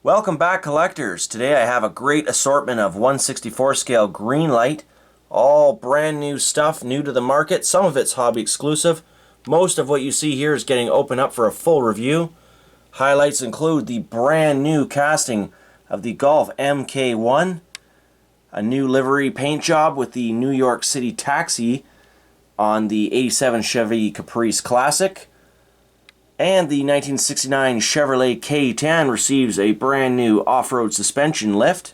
Welcome back, collectors. Today I have a great assortment of 1/64 scale Greenlight, all brand new stuff, new to the market. Some of it's hobby exclusive. Most of what you see here is getting opened up for a full review. Highlights include the brand new casting of the Golf MK1, a new livery paint job with the New York City Taxi on the '87 Chevy Caprice Classic, and the 1969 Chevrolet K10 receives a brand new off-road suspension lift.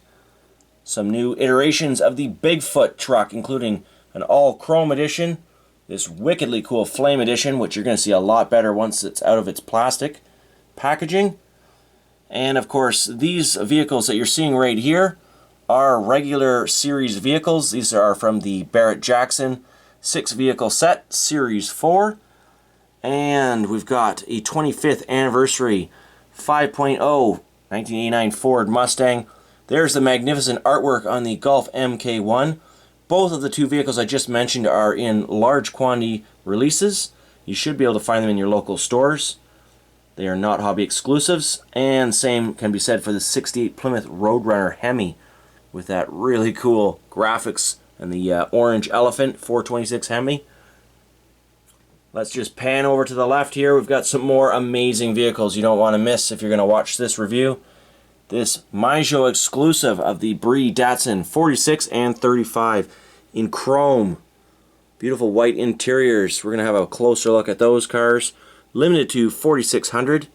Some new iterations of the Bigfoot truck, including an all-chrome edition, this wickedly cool flame edition, which you're going to see a lot better once it's out of its plastic packaging. And of course, these vehicles that you're seeing right here are regular series vehicles. These are from the Barrett Datsun 6-vehicle set, Series 4. And we've got a 25th anniversary 5.0 1989 Ford Mustang. There's the magnificent artwork on the Golf MK1. Both of the two vehicles I just mentioned are in large quantity releases. You should be able to find them in your local stores. They are not hobby exclusives. And same can be said for the '68 Plymouth Road Runner Hemi with that really cool graphics and the orange elephant 426 Hemi. Let's just pan over to the left here. We've got some more amazing vehicles you don't want to miss if you're going to watch this review. This Maijo exclusive of the BRE Datsun 46 and 35 in chrome. Beautiful white interiors. We're going to have a closer look at those cars. Limited to 4,600.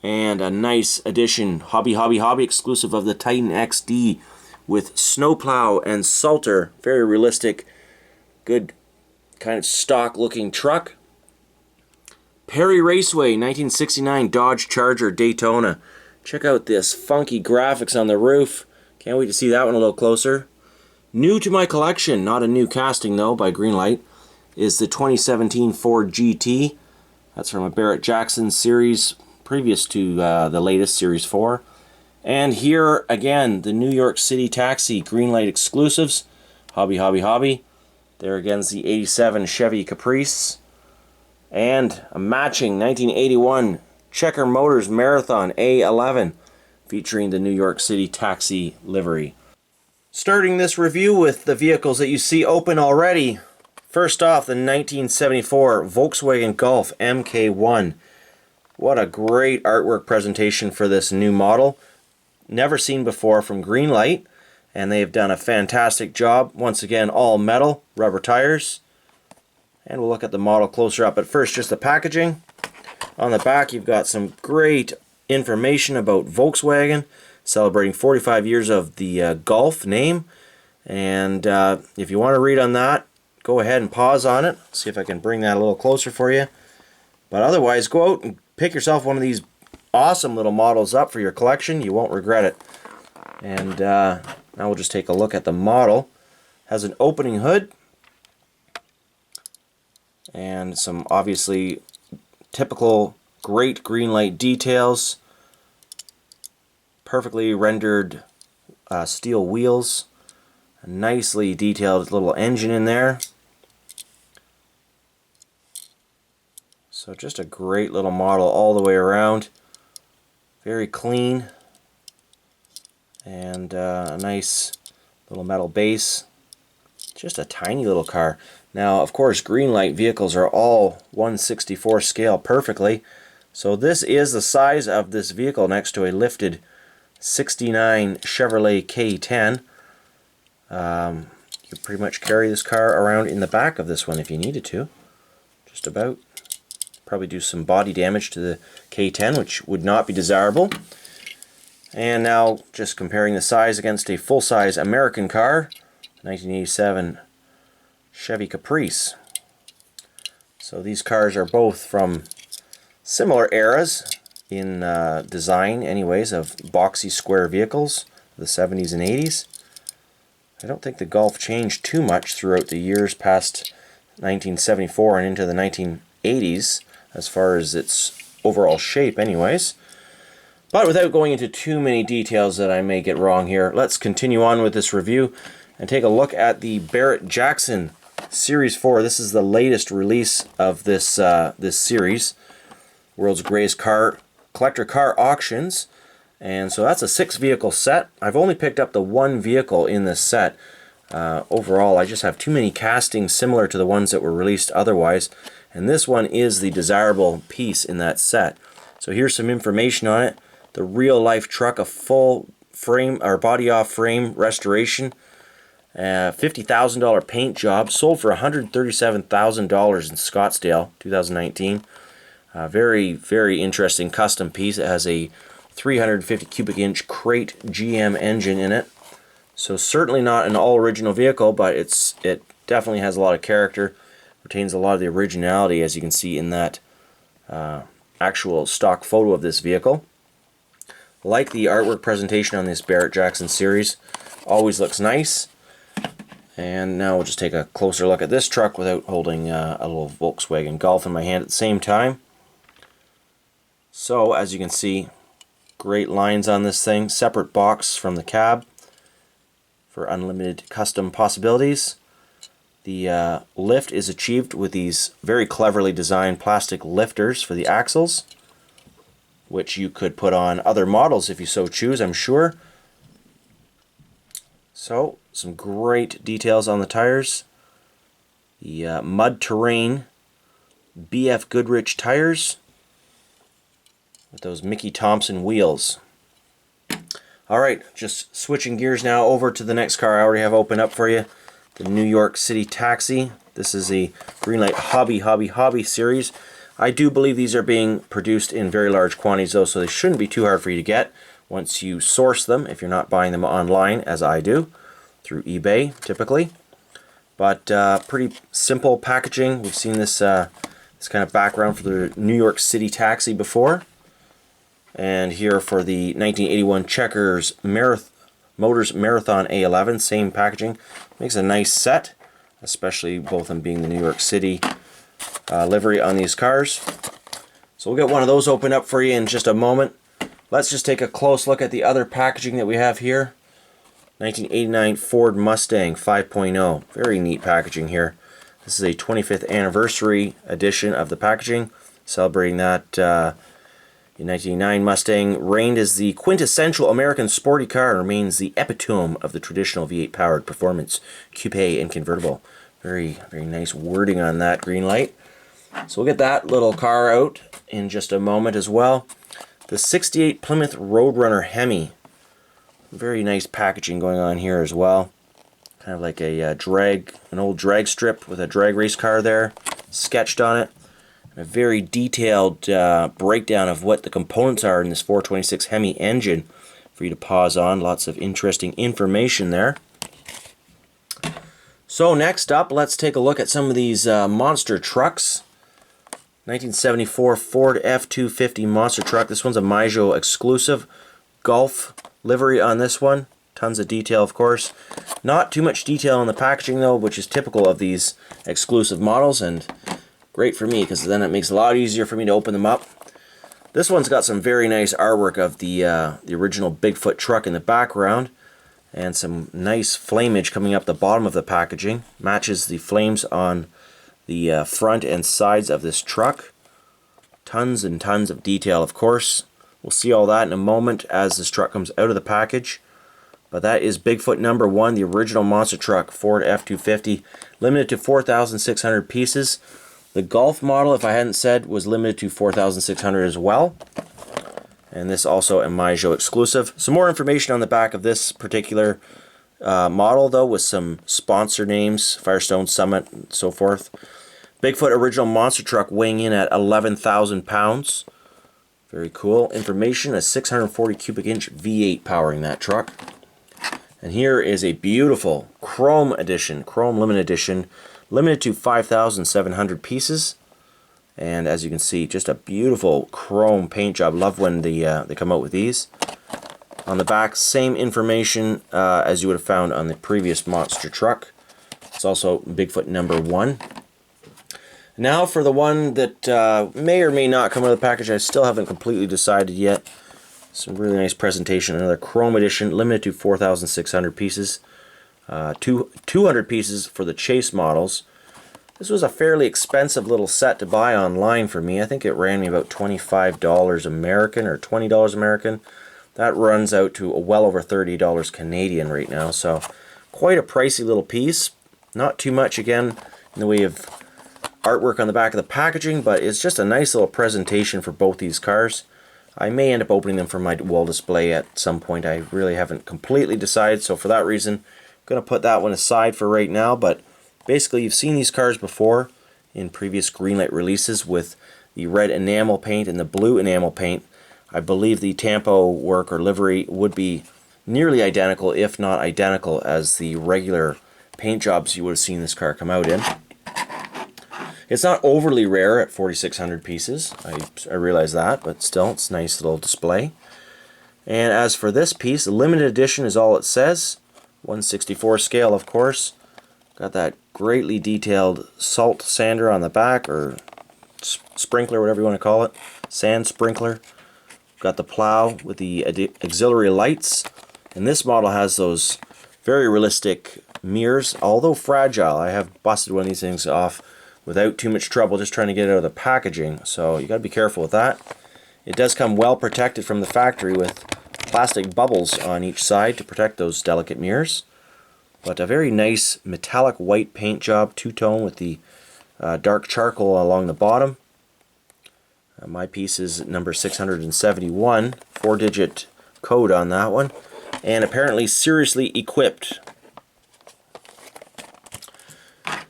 And a nice addition, hobby exclusive of the Titan XD with snowplow and salter. Very realistic, good kind of stock looking truck. Perry Raceway 1969 Dodge Charger Daytona. Check out this funky graphics on the roof. Can't wait to see that one a little closer. New to my collection, not a new casting though, by Greenlight, is the 2017 Ford GT. That's from a Barrett Datsun series previous to the latest Series 4. And here again, the New York City Taxi Greenlight exclusives. Hobby. There again is the '87 Chevy Caprice. And a matching 1981 Checkered Motors Marathon A11 featuring the New York City Taxi livery. Starting this review with the vehicles that you see open already. First off, the 1974 Volkswagen Golf MK1. What a great artwork presentation for this new model. Never seen before from Greenlight. And they've done a fantastic job. Once again, all metal, rubber tires. And we'll look at the model closer up. But first, just the packaging. On the back, you've got some great information about Volkswagen, celebrating 45 years of the Golf name. And if you want to read on that, go ahead and pause on it. See if I can bring that a little closer for you. But otherwise, go out and pick yourself one of these awesome little models up for your collection. You won't regret it. And now we'll just take a look at the model. Has an opening hood and some obviously typical great Greenlight details. Perfectly rendered steel wheels. A nicely detailed little engine in there. So just a great little model all the way around. Very clean. And a nice little metal base. Just a tiny little car. Now, of course, Greenlight vehicles are all 1/64 scale perfectly. So this is the size of this vehicle next to a lifted '69 Chevrolet K10. You pretty much carry this car around in the back of this one if you needed to. Just about. Probably do some body damage to the K10, which would not be desirable. And now, just comparing the size against a full-size American car, 1987 Chevy Caprice. So these cars are both from similar eras in design, anyways, of boxy square vehicles, the 70s and 80s. I don't think the Golf changed too much throughout the years past 1974 and into the 1980s, as far as its overall shape, anyways. But without going into too many details that I may get wrong here, let's continue on with this review and take a look at the Barrett Datsun Series 4. This is the latest release of this this series. World's Greatest Car Collector Car Auctions. And so that's a 6-vehicle set. I've only picked up the 1 vehicle in this set. Overall, I just have too many castings similar to the ones that were released otherwise. And this one is the desirable piece in that set. So here's some information on it. The real life truck, a full frame or body off frame restoration. $50,000 paint job, sold for $137,000 in Scottsdale, 2019. Very, very interesting custom piece. It has a 350 cubic inch crate GM engine in it. So certainly not an all original vehicle, but it definitely has a lot of character, retains a lot of the originality, as you can see in that actual stock photo of this vehicle. Like the artwork presentation on this Barrett Jackson series, always looks nice. And now we'll just take a closer look at this truck without holding a little Volkswagen Golf in my hand at the same time. So as you can see, great lines on this thing, separate box from the cab for unlimited custom possibilities. The lift is achieved with these very cleverly designed plastic lifters for the axles, which you could put on other models if you so choose, I'm sure. So, some great details on the tires. The mud terrain BF Goodrich tires with those Mickey Thompson wheels. Alright, just switching gears now over to the next car I already have open up for you. The New York City Taxi. This is a Greenlight Hobby series. I do believe these are being produced in very large quantities though, so they shouldn't be too hard for you to get once you source them, if you're not buying them online, as I do, through eBay typically. But pretty simple packaging. We've seen this this kind of background for the New York City Taxi before. And here for the 1981 Checkers Motors Marathon A11, same packaging. Makes a nice set, especially both of them being the New York City livery on these cars. So we'll get one of those open up for you in just a moment. Let's just take a close look at the other packaging that we have here. 1989 Ford Mustang 5.0. Very neat packaging here. This is a 25th anniversary edition of the packaging, celebrating that in 1989 Mustang reigned as the quintessential American sporty car and remains the epitome of the traditional V8 powered performance coupe and convertible. Very, very nice wording on that Greenlight. So we'll get that little car out in just a moment as well. The 68 Plymouth Road Runner Hemi. Very nice packaging going on here as well. Kind of like a an old drag strip with a drag race car there sketched on it. And a very detailed breakdown of what the components are in this 426 Hemi engine for you to pause on. Lots of interesting information there. So next up, let's take a look at some of these monster trucks. 1974 Ford F-250 monster truck. This one's a Maijo exclusive. Golf livery on this one. Tons of detail, of course. Not too much detail on the packaging though, which is typical of these exclusive models, and great for me because then it makes it a lot easier for me to open them up. This one's got some very nice artwork of the original Bigfoot truck in the background, and some nice flamage coming up the bottom of the packaging. Matches the flames on the front and sides of this truck. Tons and tons of detail, of course. We'll see all that in a moment as this truck comes out of the package. But that is Bigfoot number 1, the original monster truck, Ford F-250, limited to 4,600 pieces. The Golf model, if I hadn't said, was limited to 4,600 as well. And this also a Maijo exclusive. Some more information on the back of this particular model, though, with some sponsor names, Firestone, Summit, and so forth. Bigfoot original monster truck weighing in at 11,000 pounds. Very cool information. A 640 cubic inch V8 powering that truck. And here is a beautiful chrome edition, chrome limited edition, limited to 5,700 pieces. And as you can see, just a beautiful chrome paint job. Love when they come out with these. On the back, same information as you would have found on the previous monster truck. It's also Bigfoot number 1. Now for the one that may or may not come out of the package. I still haven't completely decided yet. Some really nice presentation. Another chrome edition, limited to 4,600 pieces. 200 pieces for the chase models. This was a fairly expensive little set to buy online for me. I think it ran me about $25 American or $20 American. That runs out to well over $30 Canadian right now, so quite a pricey little piece. Not too much again in the way of artwork on the back of the packaging, but it's just a nice little presentation for both these cars. I may end up opening them for my wall display at some point. I really haven't completely decided, so for that reason, I'm going to put that one aside for right now. But basically, you've seen these cars before in previous Greenlight releases with the red enamel paint and the blue enamel paint. I believe the tampo work or livery would be nearly identical, if not identical, as the regular paint jobs you would have seen this car come out in. It's not overly rare at 4,600 pieces, I realize that, but still, it's a nice little display. And as for this piece, the limited edition is all it says. 1/64 scale, of course. Got that greatly detailed salt sander on the back, or sprinkler, whatever you want to call it. Sand sprinkler. Got the plow with the auxiliary lights. And this model has those very realistic mirrors, although fragile. I have busted one of these things off without too much trouble, just trying to get it out of the packaging, so you got to be careful with that. It does come well protected from the factory with plastic bubbles on each side to protect those delicate mirrors. But a very nice metallic white paint job, two-tone with the dark charcoal along the bottom. My piece is number 671, 4-digit code on that one, and apparently seriously equipped.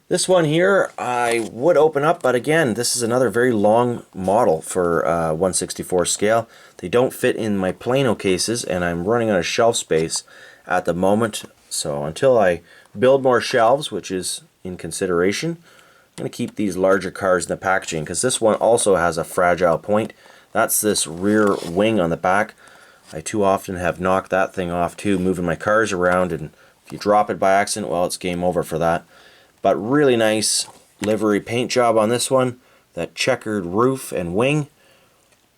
This one here I would open up, but again, this is another very long model for 1/64 scale. They don't fit in my Plano cases, and I'm running out of shelf space at the moment. So until I build more shelves, which is in consideration, I'm going to keep these larger cars in the packaging, because this one also has a fragile point. That's this rear wing on the back. I too often have knocked that thing off too, moving my cars around, and if you drop it by accident, well, it's game over for that. But really nice livery paint job on this one, that checkered roof and wing,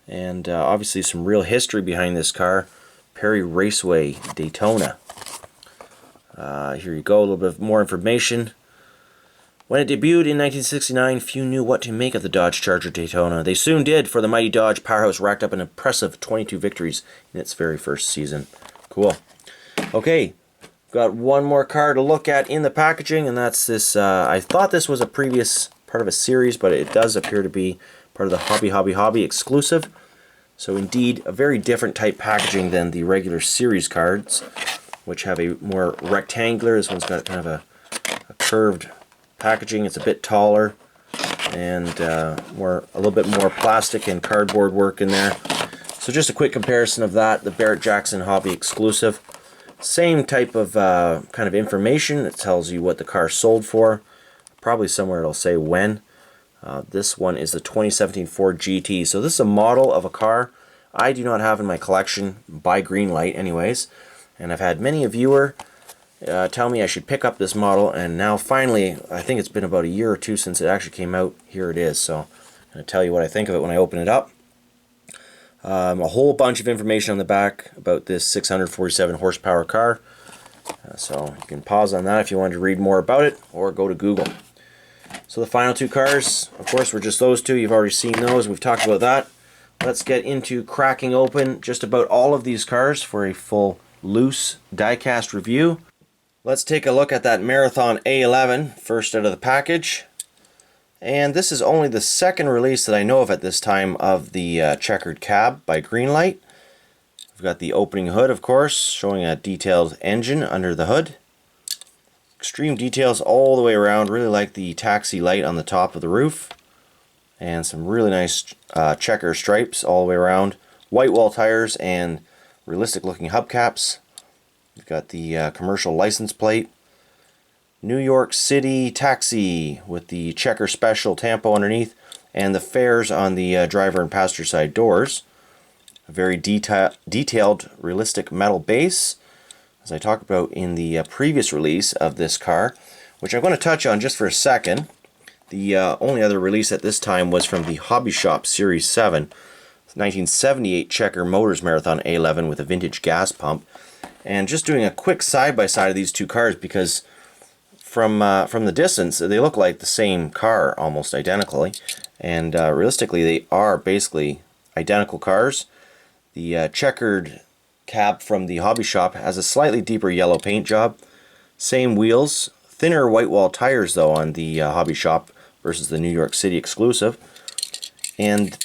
and obviously some real history behind this car. Perry Raceway Daytona. Here you go, a little bit more information. When it debuted in 1969, few knew what to make of the Dodge Charger Daytona. They soon did, for the mighty Dodge powerhouse racked up an impressive 22 victories in its very first season. Cool. Okay. Got one more car to look at in the packaging, and that's this. I thought this was a previous part of a series, but it does appear to be part of the Hobby exclusive. So indeed, a very different type packaging than the regular series cards, which have a more rectangular. This one's got kind of a curved packaging. It's a bit taller, and a little bit more plastic and cardboard work in there. So just a quick comparison of that, the Barrett Jackson Hobby exclusive. Same type of kind of information. It tells you what the car sold for. Probably somewhere it'll say when. This one is the 2017 Ford GT. So this is a model of a car I do not have in my collection by Greenlight anyways. And I've had many a viewer tell me I should pick up this model, and now finally, I think it's been about a year or two since it actually came out. Here it is. So I'm going to tell you what I think of it when I open it up. A whole bunch of information on the back about this 647 horsepower car. So you can pause on that if you wanted to read more about it, or go to Google. So the final two cars, of course, were just those two. You've already seen those. We've talked about that. Let's get into cracking open just about all of these cars for a full loose diecast review. Let's take a look at that Marathon A11 first out of the package. And this is only the second release that I know of at this time of the Checkered Cab by Greenlight. We've got the opening hood, of course, showing a detailed engine under the hood. Extreme details all the way around. Really like the taxi light on the top of the roof. And some really nice checker stripes all the way around. White wall tires and realistic looking hubcaps. We've got the commercial license plate. New York City Taxi with the checker special tampo underneath, and the fares on the driver and passenger side doors. A very detailed, realistic metal base, as I talked about in the previous release of this car, which I'm going to touch on just for a second. The only other release at this time was from the Hobby Shop Series 7, 1978 Checker Motors Marathon A11 with a vintage gas pump. And just doing a quick side-by-side of these two cars, because from the distance, they look like the same car, almost identically, and realistically, they are basically identical cars. The checkered cab from the hobby shop. Has a slightly deeper yellow paint job. Same wheels. Thinner white wall tires though on the hobby shop versus the New York City exclusive. And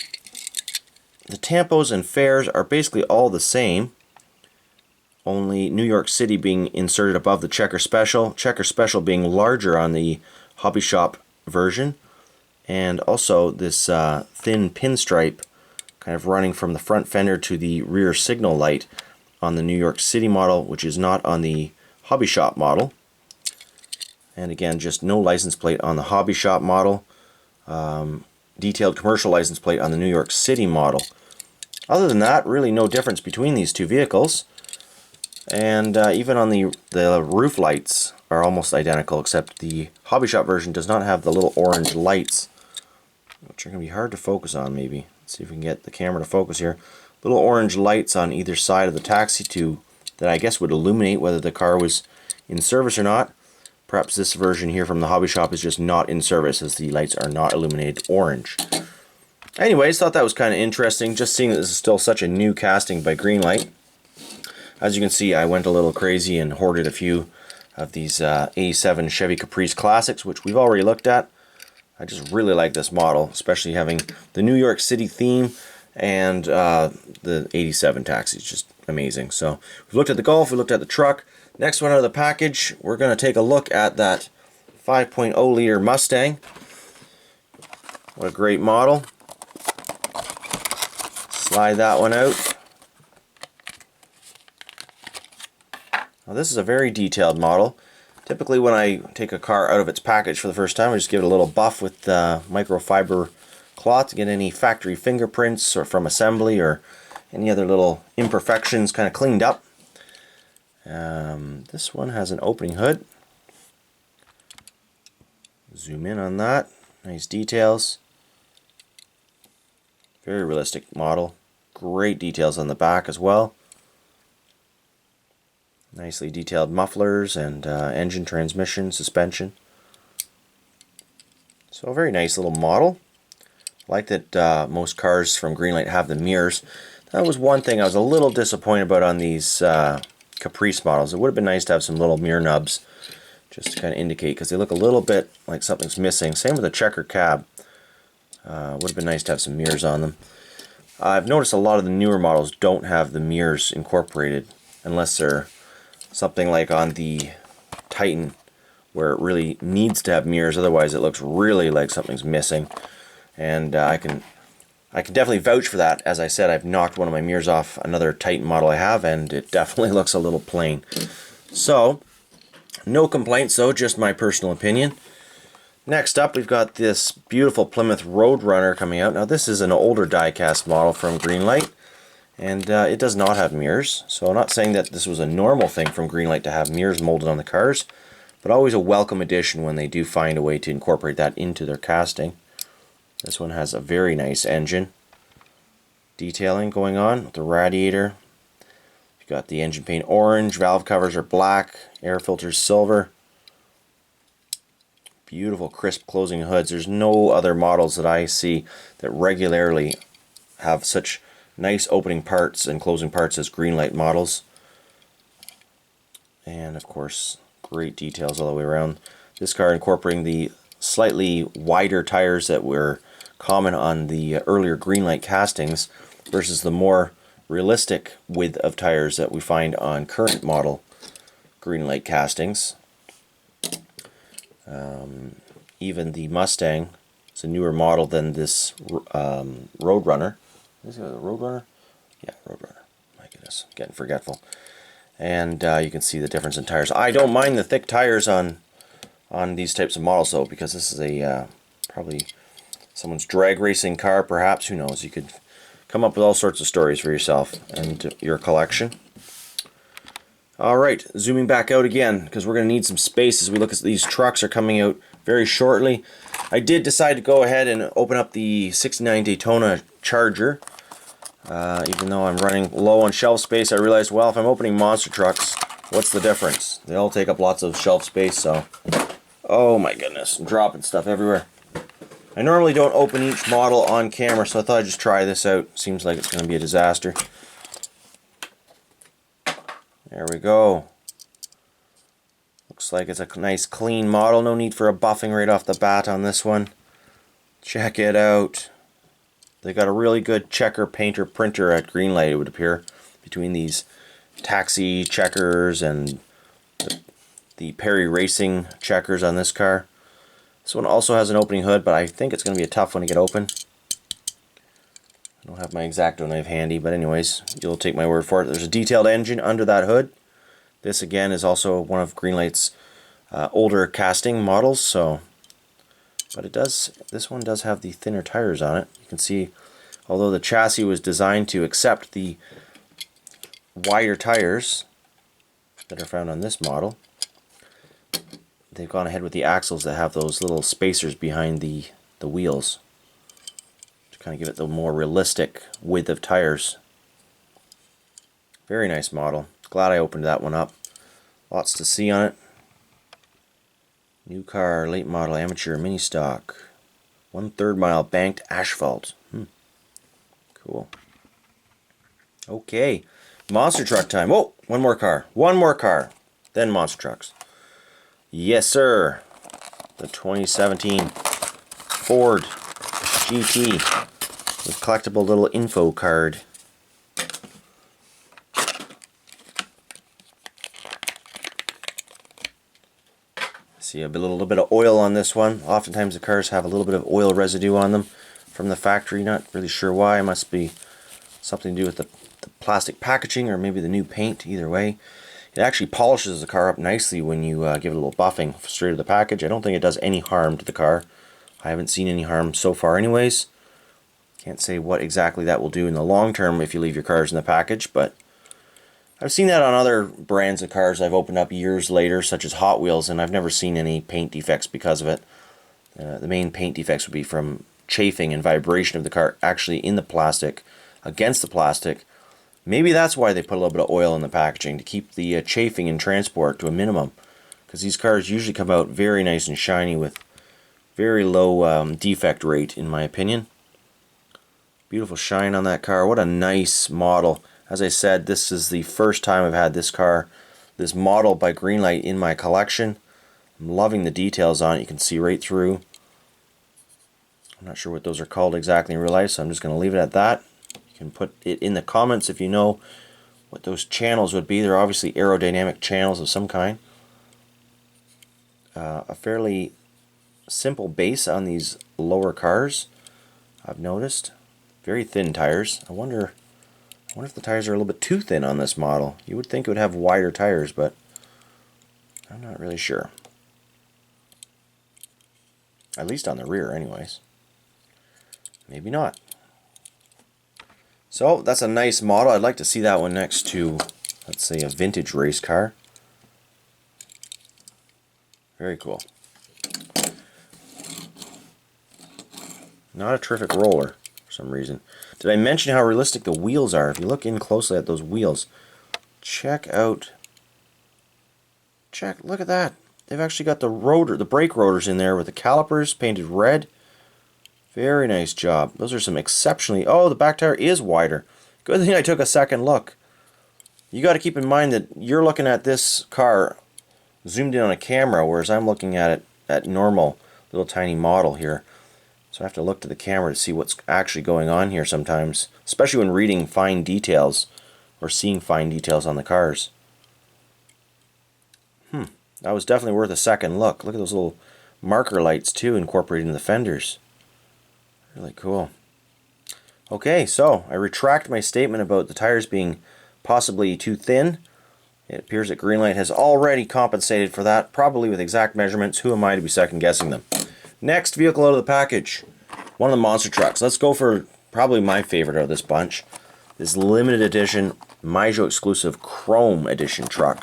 the tampos and fares are basically all the same, only New York City being inserted above the Checker Special. Checker Special being larger on the hobby shop version, and also this thin pinstripe kind of running from the front fender to the rear signal light on the New York City model, which is not on the hobby shop model. And again, just no license plate on the hobby shop model. Detailed commercial license plate on the New York City model. Other than that, really no difference between these two vehicles. And even on the roof lights are almost identical, except the hobby shop version does not have the little orange lights, which are going to be hard to focus on maybe. Let's see if we can get the camera to focus here. Little orange lights on either side of the taxi that I guess would illuminate whether the car was in service or not. Perhaps this version here from the hobby shop is just not in service, as the lights are not illuminated orange. Anyways, thought that was kind of interesting, just seeing that this is still such a new casting by Greenlight. As you can see, I went a little crazy and hoarded a few of these 87 Chevy Caprice Classics, which we've already looked at. I just really like this model, especially having the New York City theme and the 87 Taxi. It's just amazing. So we've looked at the Golf, we looked at the truck. Next one out of the package, we're going to take a look at that 5.0 liter Mustang. What a great model. Slide that one out. Now this is a very detailed model. Typically when I take a car out of its package for the first time, I just give it a little buff with microfiber cloth to get any factory fingerprints or from assembly or any other little imperfections kind of cleaned up. This one has an opening hood. Zoom in on that. Nice details. Very realistic model. Great details on the back as well. Nicely detailed mufflers and engine, transmission, suspension. So a very nice little model. I like that most cars from Greenlight have the mirrors. That was one thing I was a little disappointed about on these Caprice models. It would have been nice to have some little mirror nubs just to kind of indicate, because they look a little bit like something's missing. Same with the Checkered Cab. Would have been nice to have some mirrors on them. I've noticed a lot of the newer models don't have the mirrors incorporated, unless they're something like on the Titan, where it really needs to have mirrors. Otherwise it looks really like something's missing. And I can definitely vouch for that. As I said, I've knocked one of my mirrors off another Titan model I have, and it definitely looks a little plain. So, no complaints though, just my personal opinion. Next up, we've got this beautiful Plymouth Road Runner coming out. Now this is an older diecast model from Greenlight, and it does not have mirrors. So I'm not saying that this was a normal thing from Greenlight to have mirrors molded on the cars, but always a welcome addition when they do find a way to incorporate that into their casting. This one has a very nice engine detailing going on with the radiator. You've got the engine paint orange, valve covers are black, air filters silver. Beautiful crisp closing hoods. There's no other models that I see that regularly have such nice opening parts and closing parts as Greenlight models. And of course, great details all the way around. This car incorporating the slightly wider tires that were common on the earlier Greenlight castings versus the more realistic width of tires that we find on current model Greenlight castings. Even the Mustang is a newer model than this Road Runner. Is it a Road Runner? Yeah, Road Runner. My goodness, I'm getting forgetful. And you can see the difference in tires. I don't mind the thick tires on these types of models though, because this is a probably someone's drag racing car, perhaps. Who knows? You could come up with all sorts of stories for yourself and your collection. Alright, zooming back out again, because we're going to need some space as we look at these trucks are coming out very shortly. I did decide to go ahead and open up the 69 Daytona Charger. Even though I'm running low on shelf space, I realized, well, if I'm opening monster trucks, what's the difference? They all take up lots of shelf space, so... Oh my goodness, I'm dropping stuff everywhere. I normally don't open each model on camera, so I thought I'd just try this out. Seems like it's going to be a disaster. There we go. Looks like it's a nice clean model. No need for a buffing right off the bat on this one. Check it out. They got a really good checker painter printer at Greenlight, it would appear, between these Taxi checkers and the Perry Racing checkers on this car. This one also has an opening hood, but I think it's going to be a tough one to get open. I don't have my X-Acto knife handy, but anyways, you'll take my word for it. There's a detailed engine under that hood. This again is also one of Greenlight's older casting models, so but it does. This one does have the thinner tires on it. You can see, although the chassis was designed to accept the wider tires that are found on this model, they've gone ahead with the axles that have those little spacers behind the wheels to kind of give it the more realistic width of tires. Very nice model. Glad I opened that one up. Lots to see on it. New car, late model, amateur, mini stock. 1/3 mile banked asphalt. Cool. Okay. Monster truck time. Oh, one more car. One more car. Then monster trucks. Yes, sir. The 2017 Ford GT with collectible little info card. See a little bit of oil on this one. Oftentimes the cars have a little bit of oil residue on them from the factory. Not really sure why. It must be something to do with the plastic packaging or maybe the new paint. Either way, it actually polishes the car up nicely when you give it a little buffing straight to the package. I don't think it does any harm to the car. I haven't seen any harm so far anyways. Can't say what exactly that will do in the long term if you leave your cars in the package, but I've seen that on other brands of cars I've opened up years later, such as Hot Wheels, and I've never seen any paint defects because of it. The main paint defects would be from chafing and vibration of the car actually in the plastic, against the plastic. Maybe that's why they put a little bit of oil in the packaging, to keep the chafing in transport to a minimum, because these cars usually come out very nice and shiny with very low defect rate, in my opinion. Beautiful shine on that car. What a nice model. As I said, this is the first time I've had this car, this model by Greenlight, in my collection. I'm loving the details on it. You can see right through. I'm not sure what those are called exactly in real life, so I'm just going to leave it at that. You can put it in the comments if you know what those channels would be. They're obviously aerodynamic channels of some kind. A fairly simple base on these lower cars, I've noticed. Very thin tires. I wonder if the tires are a little bit too thin on this model. You would think it would have wider tires, but I'm not really sure. At least on the rear, anyways. Maybe not. So, that's a nice model. I'd like to see that one next to, let's say, a vintage race car. Very cool. Not a terrific roller for some reason. Did I mention how realistic the wheels are? If you look in closely at those wheels, look at that. They've actually got the brake rotors in there with the calipers painted red. Very nice job. Those are some exceptionally... Oh, the back tire is wider. Good thing I took a second look. You got to keep in mind that you're looking at this car zoomed in on a camera, whereas I'm looking at it at normal little tiny model here. So I have to look to the camera to see what's actually going on here sometimes, especially when reading fine details or seeing fine details on the cars. That was definitely worth a second look. Look at those little marker lights too incorporated in the fenders. Really cool. Okay, so I retract my statement about the tires being possibly too thin. It appears that Greenlight has already compensated for that, probably with exact measurements. Who am I to be second guessing them? Next vehicle out of the package, one of the monster trucks. Let's go for probably my favorite out of this bunch. This limited edition Maijo exclusive Chrome edition truck.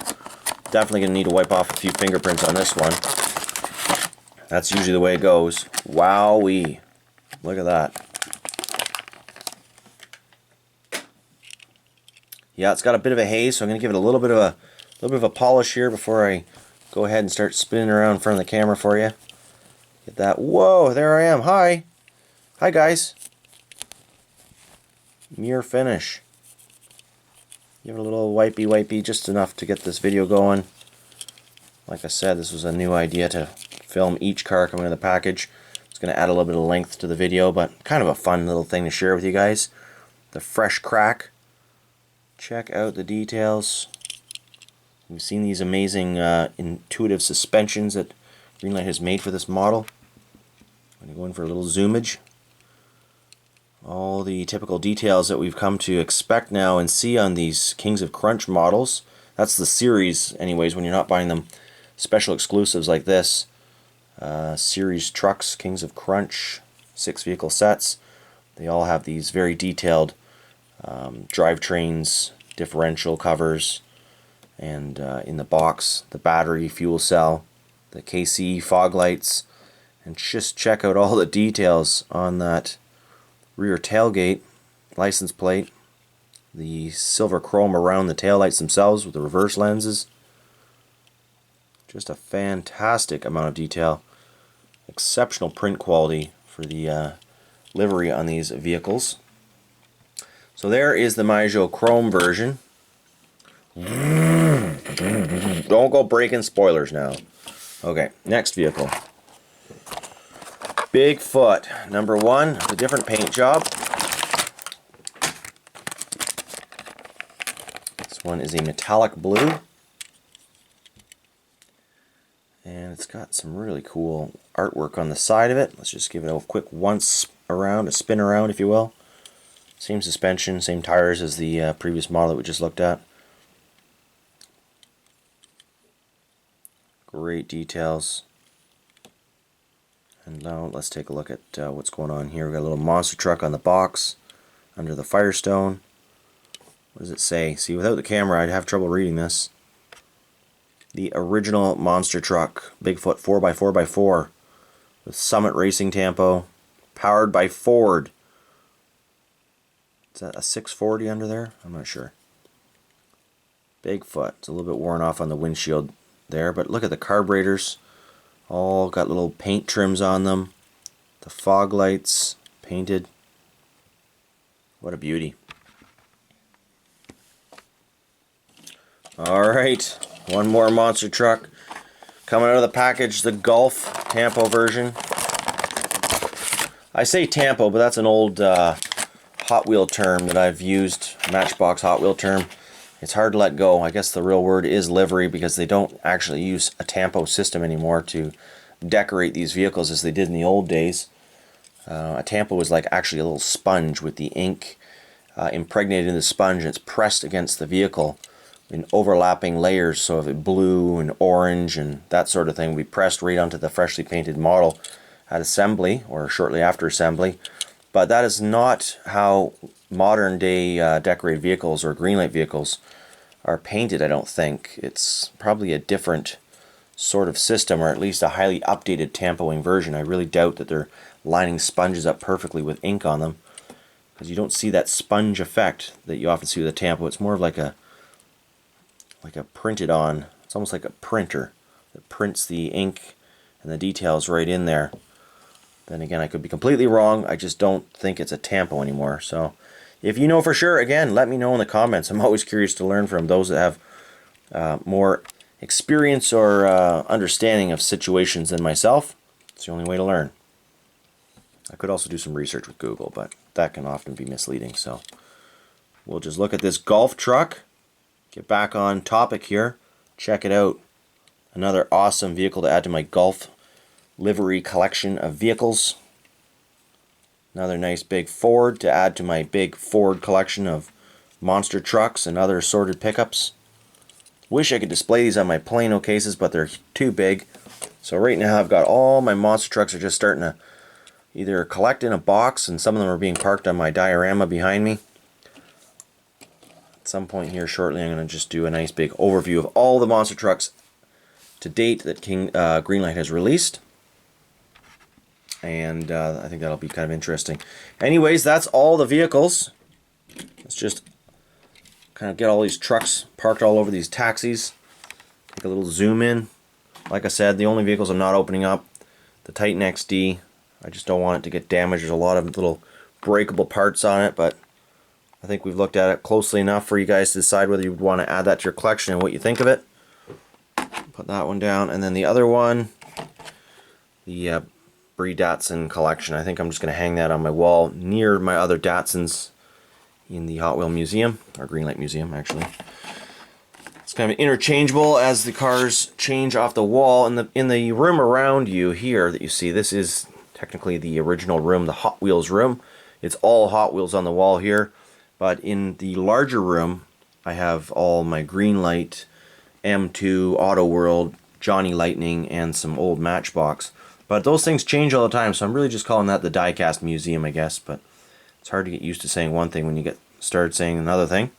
Definitely going to need to wipe off a few fingerprints on this one. That's usually the way it goes. Wowee. Look at that. Yeah, it's got a bit of a haze, so I'm going to give it a little bit of a polish here before I go ahead and start spinning around in front of the camera for you. Get that. Whoa, there I am. Hi. Hi, guys. Mirror finish. Give it a little wipey, just enough to get this video going. Like I said, this was a new idea to film each car coming in the package. It's going to add a little bit of length to the video, but kind of a fun little thing to share with you guys. The fresh crack. Check out the details. We've seen these amazing intuitive suspensions that Greenlight has made for this model. I'm going to go in for a little zoomage. All the typical details that we've come to expect now and see on these Kings of Crunch models. That's the series anyways, when you're not buying them special exclusives like this. Series trucks, Kings of Crunch, 6 vehicle sets. They all have these very detailed drivetrains, differential covers, and in the box, the battery, fuel cell, the KC fog lights, and just check out all the details on that rear tailgate license plate, the silver chrome around the taillights themselves with the reverse lenses. Just a fantastic amount of detail. Exceptional print quality for the livery on these vehicles. So there is the Maijo Chrome version. Don't go breaking spoilers now. Okay, next vehicle. Bigfoot, number 1, a different paint job. This one is a metallic blue. And it's got some really cool artwork on the side of it. Let's just give it a quick once around, a spin around if you will. Same suspension, same tires as the previous model that we just looked at. Great details. And now let's take a look at what's going on here. We've got a little monster truck on the box under the Firestone. What does it say? See, without the camera I'd have trouble reading this. The original monster truck, Bigfoot 4x4x4 with Summit Racing Tampo, powered by Ford. Is that a 640 under there? I'm not sure. Bigfoot. It's a little bit worn off on the windshield there, but look at the carburetors. All got little paint trims on them. The fog lights painted. What a beauty. Alright, one more monster truck. Coming out of the package, the Golf Tampo version. I say Tampo, but that's an old Hot Wheel term that I've used, Matchbox Hot Wheel term. It's hard to let go. I guess the real word is livery because they don't actually use a Tampo system anymore to decorate these vehicles as they did in the old days. A Tampo was like actually a little sponge with the ink impregnated in the sponge, and it's pressed against the vehicle in overlapping layers, so if it blue and orange and that sort of thing would be pressed right onto the freshly painted model at assembly or shortly after assembly. But that is not how modern day decorated vehicles or Greenlight vehicles are painted, I don't think. It's probably a different sort of system, or at least a highly updated tampoing version. I really doubt that they're lining sponges up perfectly with ink on them, because you don't see that sponge effect that you often see with a tampo. It's more of like a printed on, it's almost like a printer that prints the ink and the details right in there. Then again, I could be completely wrong. I just don't think it's a tampo anymore. So if you know for sure, again, let me know in the comments. I'm always curious to learn from those that have more experience or understanding of situations than myself. It's the only way to learn. I could also do some research with Google, but that can often be misleading. So we'll just look at this golf truck. Get back on topic here. Check it out. Another awesome vehicle to add to my golf livery collection of vehicles. Another nice big Ford to add to my big Ford collection of monster trucks and other assorted pickups. Wish I could display these on my Plano cases, but they're too big. So right now I've got all my monster trucks are just starting to either collect in a box, and some of them are being parked on my diorama behind me. At some point here shortly I'm going to just do a nice big overview of all the monster trucks to date that Greenlight has released. And I think that'll be kind of interesting. Anyways, that's all the vehicles. Let's just kind of get all these trucks parked all over these taxis. Take a little zoom in. Like I said, the only vehicles I'm not opening up, the Titan XD. I just don't want it to get damaged. There's a lot of little breakable parts on it, but I think we've looked at it closely enough for you guys to decide whether you would want to add that to your collection and what you think of it. Put that one down, and then the other one, the BRE Datsun collection. I think I'm just going to hang that on my wall near my other Datsuns in the Hot Wheel Museum, or Greenlight Museum actually. It's kind of interchangeable as the cars change off the wall. In the room around you here that you see, this is technically the original room, the Hot Wheels room. It's all Hot Wheels on the wall here. But in the larger room, I have all my Greenlight, M2, Auto World, Johnny Lightning, and some old Matchbox. But those things change all the time, so I'm really just calling that the diecast museum, I guess. But it's hard to get used to saying one thing when you get started saying another thing.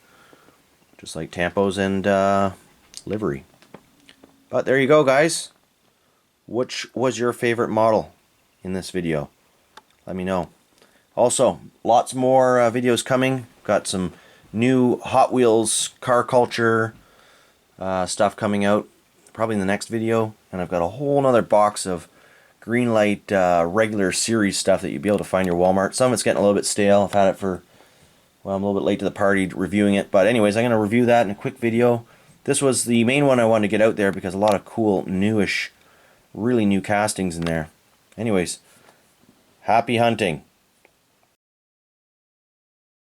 Just like tampos and livery. But there you go, guys. Which was your favorite model in this video? Let me know. Also, lots more videos coming. Got some new Hot Wheels car culture stuff coming out probably in the next video. And I've got a whole nother box of Greenlight regular series stuff that you'll be able to find in your Walmart. Some of it's getting a little bit stale. I've had it for, well, I'm a little bit late to the party reviewing it. But anyways, I'm going to review that in a quick video. This was the main one I wanted to get out there because a lot of cool, newish, really new castings in there. Anyways, happy hunting.